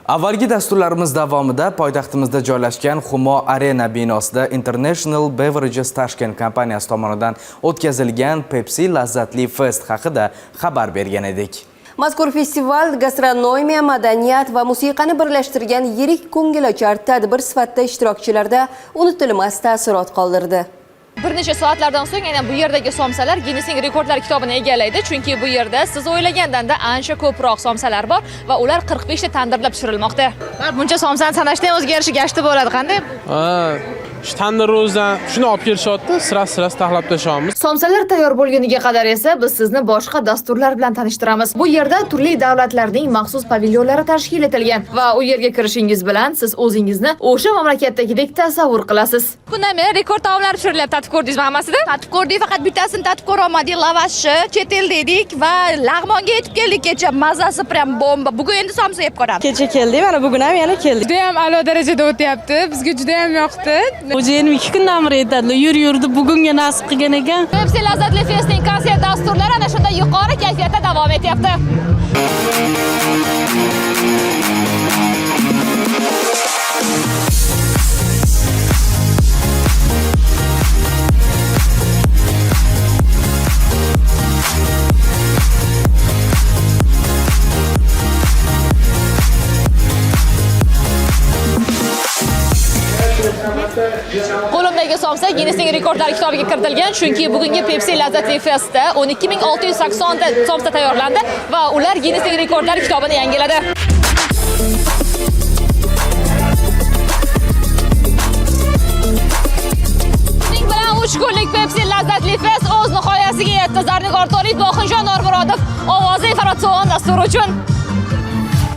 Avvalgi dasturlarimiz davomida poytaxtimizda joylashgan Humo Arena binosida International Beverages Tashkent kompaniyasi tomonidan o'tkazilgan Pepsi lazzatli fest haqida xabar bergan edik. Mazkur festival gastronomiya, madaniyat va musiqani birlashtirgan yirik ko'ngilochar tadbir sifatida ishtirokchilarda unutilmas taassurot qoldirdi. Bir necha soatlardan so'ng yana bu yerdagi somsalar Guinnessning rekordlar kitobini egallaydi, chunki bu yerda siz o'ylagandan-da ancha ko'proq somsalar bor va ular 45 ta tandirda pishirilmoqda. Buncha somsani sanashdan o'zgarishi gashti bo'ladi, qanday? Shu tandir o'zidan shuni olib kelishyapti, sira taxlab tashamiz. Somsalar tayyor bo'lguniga qadar esa biz sizni boshqa dasturlar bilan tanishtiramiz. Bu yerda turli davlatlarning maxsus pavilyonlari tashkil etilgan va u yerga kirishingiz bilan siz o'zingizni o'sha mamlakatdagidek tasavvur qilasiz. Bundan men rekord taomlar pishirilyapti. Tatib ko'rdingizmi hammasida? Tatib ko'rdik, faqat bittasini tatib ko'rolmadik. Lavashi, chet el dedik va lag'monga yetib keldik kecha. Mazasi prям bomba. Bugun endi somsa yeb ko'ramiz. Kecha keldik, mana bugun ham yana keldik. Juda ham a'lo darajada o'tyapti. Bizga juda ham yoqdi. O'zi 22 kundan beri aytadilar, yurdi, bugunga nasib qilgan ekan. Pepsi lazzatli festning konsert dasturlari ana shunday yuqori kayfiyatda davom etyapti. Qo'limdagi somsa Guinnessning rekordlar kitobiga kiritilgan, chunki bugungi Pepsi lazzatli festda 12680 ta somsa tayyorlandi va ular Guinnessning rekordlar kitobini yangiladi. Buning bilan 3 kunlik Pepsi lazzatli fest o'z nihoyasiga yetdi. Zarnigor To'lib, Boxinjon Normurodov, ovozi informatsion dasturi uchun